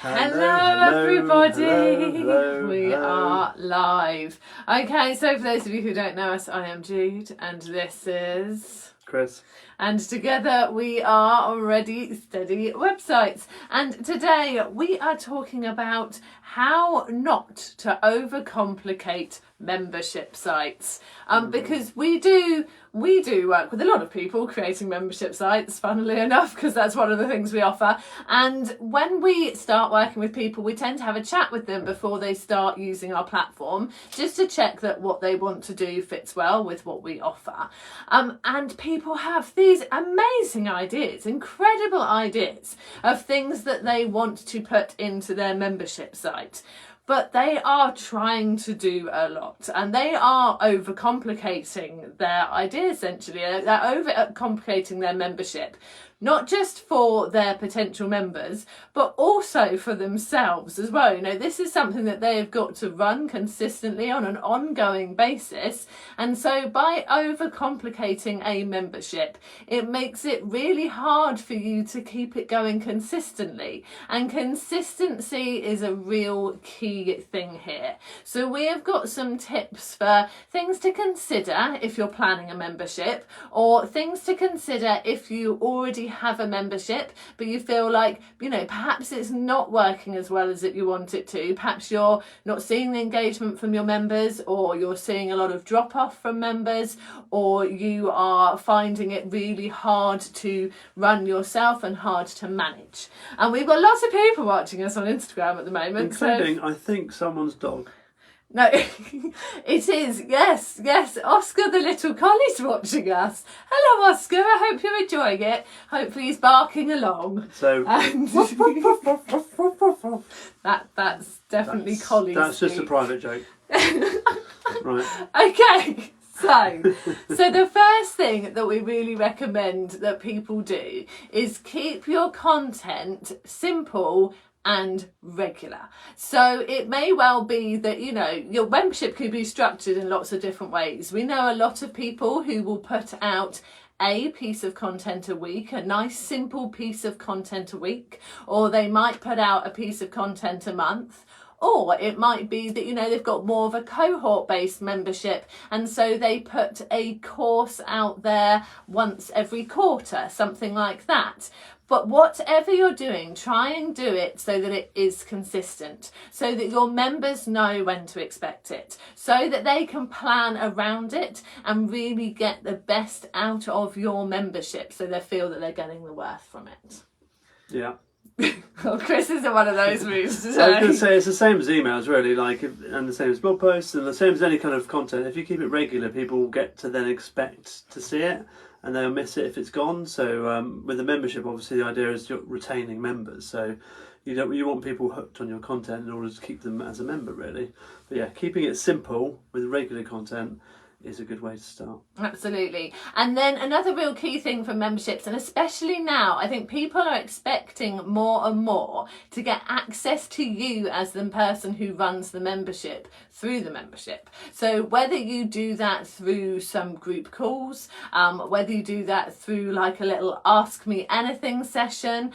Hello everybody! We hello. are live. Okay, so for those of you who don't know us, I am Jude and this is Chris. And together we are Ready Steady Websites. And today we are talking about how not to overcomplicate membership sites. Because we do work with a lot of people creating membership sites, funnily enough, because that's one of the things we offer. And when we start working with people, we tend to have a chat with them before they start using our platform, just to check that what they want to do fits well with what we offer. And people have these amazing ideas, incredible ideas of things that they want to put into their membership site. But they are trying to do a lot and they are overcomplicating their idea essentially. They're overcomplicating their membership, not just for their potential members, but also for themselves as well. You know, this is something that they have got to run consistently on an ongoing basis. And so by overcomplicating a membership, it makes it really hard for you to keep it going consistently. And consistency is a real key thing here. So we have got some tips for things to consider if you're planning a membership, or things to consider if you already have a membership but you feel like, you know, perhaps it's not working as well as you want it to. Perhaps you're not seeing the engagement from your members, or you're seeing a lot of drop off from members, or you are finding it really hard to run yourself and hard to manage. And we've got lots of people watching us on Instagram at the moment, Including, I think, someone's dog. No, it is. Yes. Oscar the little collie's watching us. Hello, Oscar. I hope you're enjoying it. Hopefully he's barking along. So And that's definitely Collie's. That's just a private joke. Right. Okay. So the first thing that we really recommend that people do is keep your content simple and regular. So it may well be that, you know, your membership could be structured in lots of different ways. We know a lot of people who will put out a piece of content a week, a nice simple piece of content a week, or they might put out a piece of content a month. Or it might be that, you know, they've got more of a cohort-based membership, and so they put a course out there once every quarter, something like that. But whatever you're doing, try and do it so that it is consistent, so that your members know when to expect it, so that they can plan around it and really get the best out of your membership, so they feel that they're getting the worth from it. Yeah. Well, Chris isn't one of those moves today. I was going to say, it's the same as emails, really, and the same as blog posts, and the same as any kind of content. If you keep it regular, people get to then expect to see it, and they'll miss it if it's gone. So with the membership, obviously, the idea is you're retaining members. So you want people hooked on your content in order to keep them as a member, really. But yeah, keeping it simple with regular content is a good way to start. Absolutely. And then another real key thing for memberships, and especially now, I think people are expecting more and more to get access to you as the person who runs the membership through the membership. So whether you do that through some group calls, whether you do that through like a little Ask Me Anything session,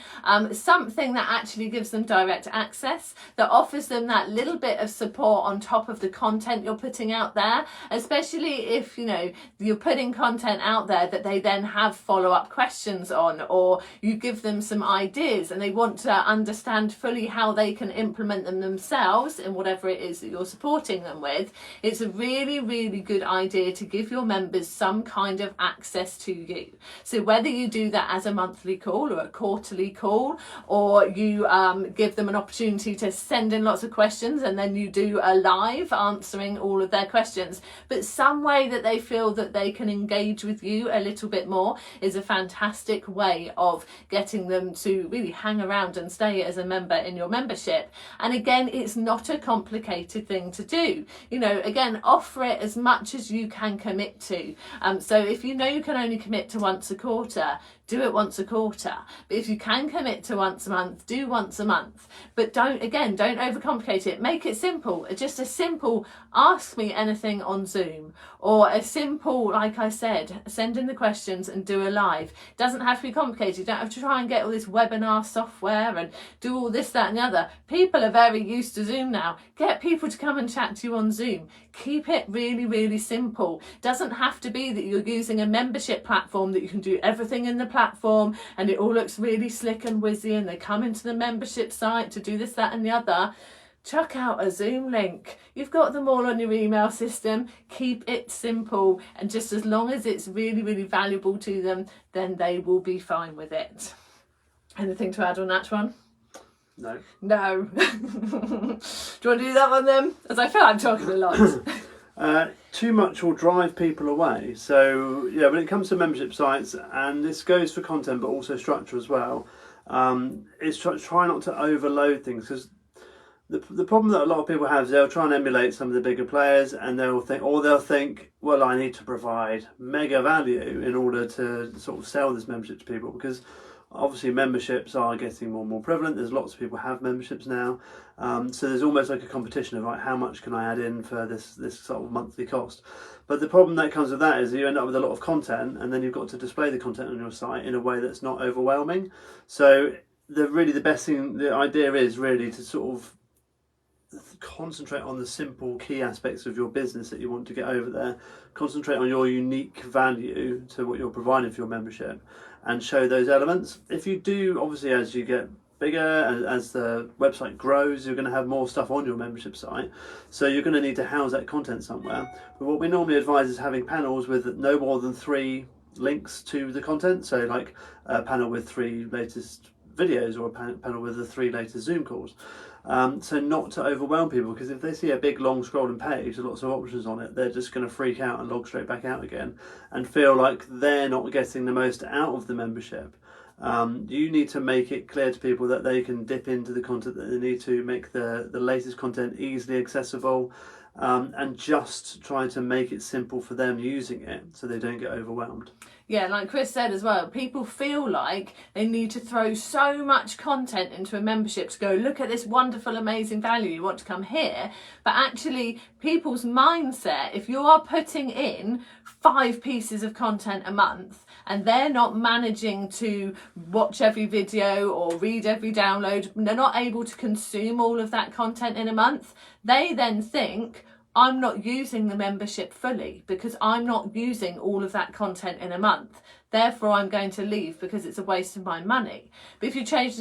something that actually gives them direct access, that offers them that little bit of support on top of the content you're putting out there, especially if, you know, you're putting content out there that they then have follow-up questions on, or you give them some ideas and they want to understand fully how they can implement them themselves in whatever it is that you're supporting them with. It's a really, really good idea to give your members some kind of access to you. So whether you do that as a monthly call or a quarterly call, or you give them an opportunity to send in lots of questions and then you do a live answering all of their questions, but some way that they feel that they can engage with you a little bit more is a fantastic way of getting them to really hang around and stay as a member in your membership. And again, it's not a complicated thing to do. You know, again, offer it as much as you can commit to. So if you know you can only commit to once a quarter, do it once a quarter. But if you can commit to once a month, do once a month. But don't overcomplicate it. Make it simple. Just a simple ask me anything on Zoom, or a simple, like I said, send in the questions and do a live. It doesn't have to be complicated. You don't have to try and get all this webinar software and do all this, that and the other. People are very used to Zoom now. Get people to come and chat to you on Zoom. Keep it really, really simple. It doesn't have to be that you're using a membership platform that you can do everything in the platform and it all looks really slick and whizzy and they come into the membership site to do this, that and the other. Chuck out a Zoom link. You've got them all on your email system. Keep it simple, and just as long as it's really, really valuable to them, then they will be fine with it. Anything to add on that one? No. No. Do you want to do that one then? As I feel I'm talking a lot. Too much will drive people away. So yeah, when it comes to membership sites, and this goes for content but also structure as well, is try not to overload things, because the problem that a lot of people have is they'll try and emulate some of the bigger players, and they'll think, well, I need to provide mega value in order to sort of sell this membership to people, because obviously memberships are getting more and more prevalent. There's lots of people who have memberships now, so there's almost like a competition of like, how much can I add in for this sort of monthly cost. But the problem that comes with that is you end up with a lot of content, and then you've got to display the content on your site in a way that's not overwhelming. So the idea is really to sort of concentrate on the simple key aspects of your business that you want to get over there. Concentrate on your unique value to what you're providing for your membership and show those elements. If you do, obviously, as you get bigger, as the website grows, you're going to have more stuff on your membership site, so you're going to need to house that content somewhere. But what we normally advise is having panels with no more than 3 links to the content, so like a panel with 3 latest videos, or a panel with the 3 latest Zoom calls. So not to overwhelm people, because if they see a big long scrolling page with lots of options on it, they're just going to freak out and log straight back out again and feel like they're not getting the most out of the membership. You need to make it clear to people that they can dip into the content that they need to, make the latest content easily accessible, and just try to make it simple for them using it so they don't get overwhelmed. Yeah, like Chris said as well, people feel like they need to throw so much content into a membership to go, look at this wonderful, amazing value, you want to come here. But actually, people's mindset, if you are putting in 5 pieces of content a month and they're not managing to watch every video or read every download, they're not able to consume all of that content in a month, they then think, I'm not using the membership fully because I'm not using all of that content in a month. Therefore, I'm going to leave because it's a waste of my money. But if you charge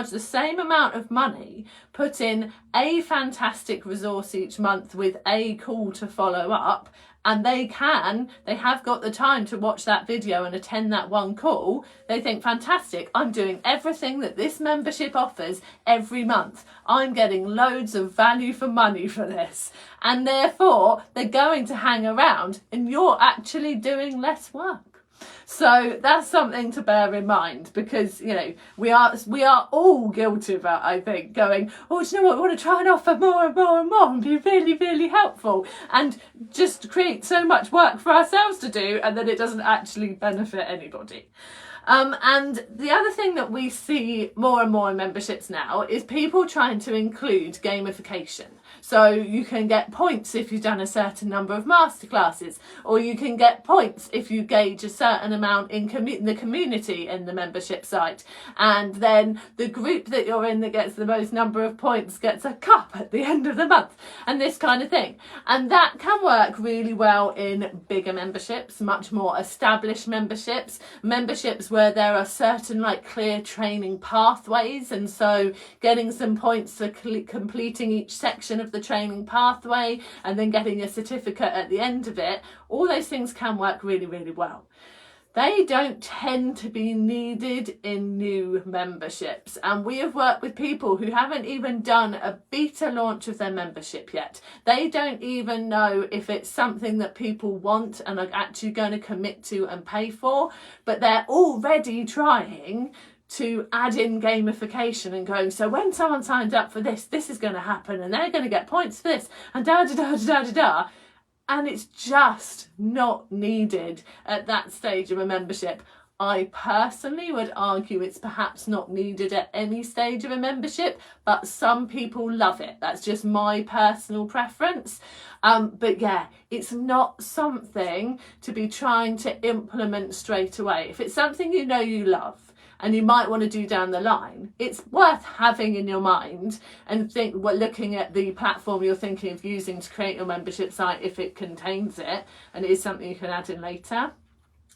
the same amount of money, put in a fantastic resource each month with a call to follow up, and they have got the time to watch that video and attend that one call, they think, fantastic, I'm doing everything that this membership offers every month. I'm getting loads of value for money for this. And therefore, they're going to hang around and you're actually doing less work. So that's something to bear in mind, because, you know, we are all guilty of that, I think, going, oh, do you know what, we want to try and offer more and more and more and be really, really helpful, and just create so much work for ourselves to do, and then it doesn't actually benefit anybody. And the other thing that we see more and more in memberships now is people trying to include gamification. So you can get points if you've done a certain number of masterclasses, or you can get points if you gauge a certain amount in the community in the membership site. And then the group that you're in that gets the most number of points gets a cup at the end of the month, and this kind of thing. And that can work really well in bigger memberships, much more established memberships where there are certain like clear training pathways, and so getting some points for completing each section of the training pathway and then getting a certificate at the end of it, all those things can work really, really well. They don't tend to be needed in new memberships, and we have worked with people who haven't even done a beta launch of their membership yet. They don't even know if it's something that people want and are actually going to commit to and pay for, but they're already trying to add in gamification and going, so when someone signs up for this, this is going to happen and they're going to get points for this and da da da da da da. And it's just not needed at that stage of a membership. I personally would argue it's perhaps not needed at any stage of a membership, but some people love it. That's just my personal preference. But yeah, it's not something to be trying to implement straight away. If it's something you know you love and you might want to do down the line, it's worth having in your mind and looking at the platform you're thinking of using to create your membership site if it contains it, and it is something you can add in later.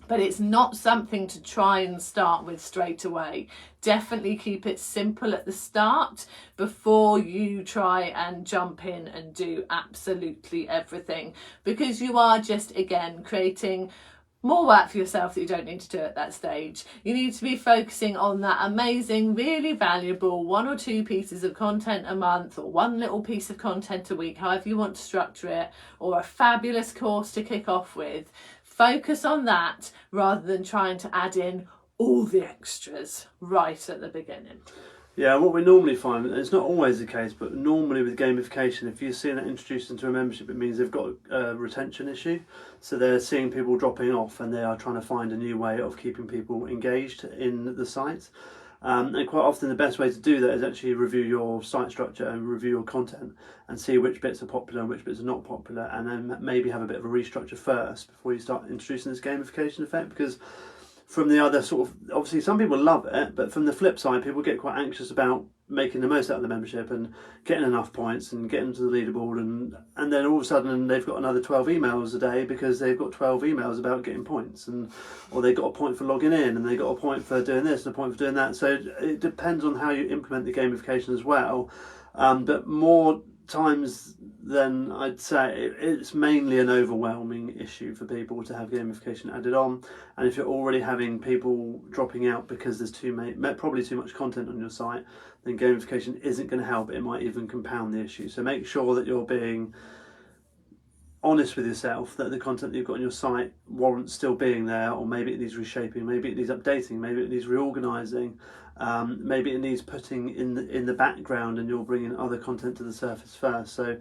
But it's not something to try and start with straight away. Definitely keep it simple at the start before you try and jump in and do absolutely everything, because you are just, again, creating more work for yourself that you don't need to do at that stage. You need to be focusing on that amazing, really valuable 1 or 2 pieces of content a month, or 1 little piece of content a week, however you want to structure it, or a fabulous course to kick off with. Focus on that rather than trying to add in all the extras right at the beginning. Yeah, what we normally find, and it's not always the case, but normally with gamification, if you're seeing it introduced into a membership, it means they've got a retention issue. So they're seeing people dropping off and they are trying to find a new way of keeping people engaged in the site. And quite often the best way to do that is actually review your site structure and review your content and see which bits are popular and which bits are not popular, and then maybe have a bit of a restructure first before you start introducing this gamification effect. Because from the other sort of, obviously some people love it, but from the flip side, people get quite anxious about making the most out of the membership and getting enough points and getting to the leaderboard, and then all of a sudden they've got another 12 emails a day because they've got 12 emails about getting points, or they got a point for logging in, and they got a point for doing this and a point for doing that. So it depends on how you implement the gamification as well, but more times then I'd say it's mainly an overwhelming issue for people to have gamification added on. And if you're already having people dropping out because there's probably too much content on your site, then gamification isn't going to help. It might even compound the issue. So make sure that you're being honest with yourself, that the content that you've got on your site warrants still being there, or maybe it needs reshaping, maybe it needs updating, maybe it needs reorganizing, maybe it needs putting in the background, and you're bringing other content to the surface first. So,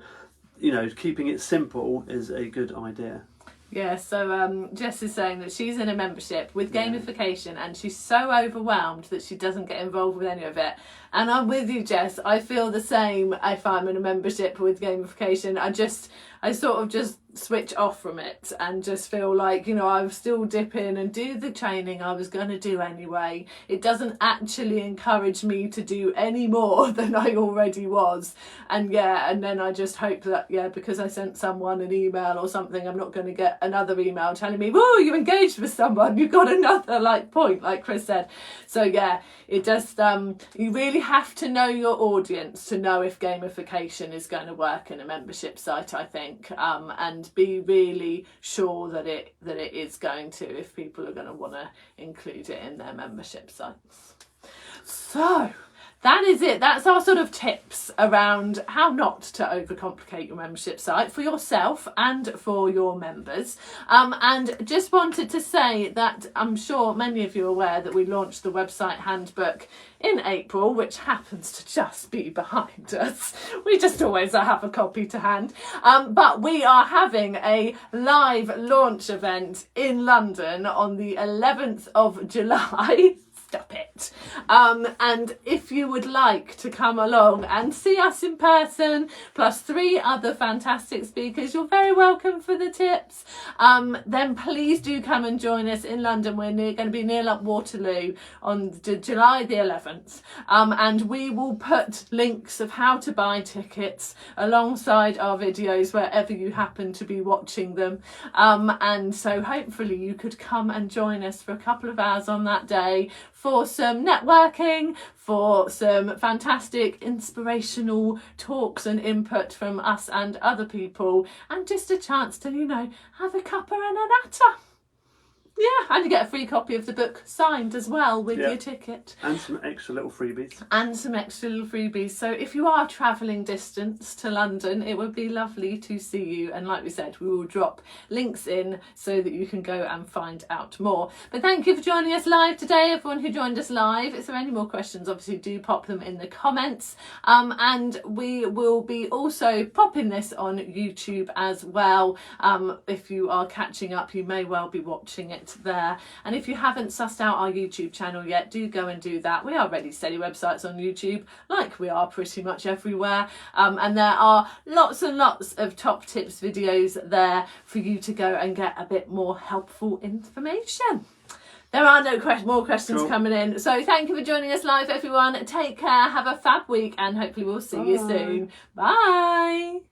keeping it simple is a good idea. Yeah, so Jess is saying that she's in a membership with gamification and she's so overwhelmed that she doesn't get involved with any of it. And I'm with you, Jess. I feel the same if I'm in a membership with gamification. I sort of just switch off from it and just feel like, I still dip in and do the training I was going to do anyway. It doesn't actually encourage me to do any more than I already was. And then I just hope that, because I sent someone an email or something, I'm not going to get another email telling me, whoa, you engaged with someone, you got another point, like Chris said. So it just, you really have to know your audience to know if gamification is going to work in a membership site, I think, and be really sure that it is going to, if people are going to want to include it in their membership sites. So that is it. That's our sort of tips around how not to overcomplicate your membership site for yourself and for your members. And just wanted to say that I'm sure many of you are aware that we launched the website handbook in April, which happens to just be behind us. We just always have a copy to hand. But we are having a live launch event in London on the 11th of July. Stop it. And if you would like to come along and see us in person, plus 3 other fantastic speakers, you're very welcome for the tips. Then please do come and join us in London. We're going to be near Waterloo on July the 11th. And we will put links of how to buy tickets alongside our videos wherever you happen to be watching them. And so hopefully you could come and join us for a couple of hours on that day, for some networking, for some fantastic inspirational talks and input from us and other people, and just a chance to, have a cuppa and a natter. Yeah, and you get a free copy of the book signed as well with your ticket. And some extra little freebies. So if you are travelling distance to London, it would be lovely to see you. And like we said, we will drop links in so that you can go and find out more. But thank you for joining us live today, everyone who joined us live. If there are any more questions, obviously do pop them in the comments. And we will be also popping this on YouTube as well. If you are catching up, you may well be watching it right there. And if you haven't sussed out our YouTube channel yet, do go and do that. We are Ready Steady Websites on YouTube, like we are pretty much everywhere. And there are lots and lots of top tips videos there for you to go and get a bit more helpful information. There are no more questions coming in. So thank you for joining us live, everyone. Take care, have a fab week, and hopefully we'll see you soon. Bye.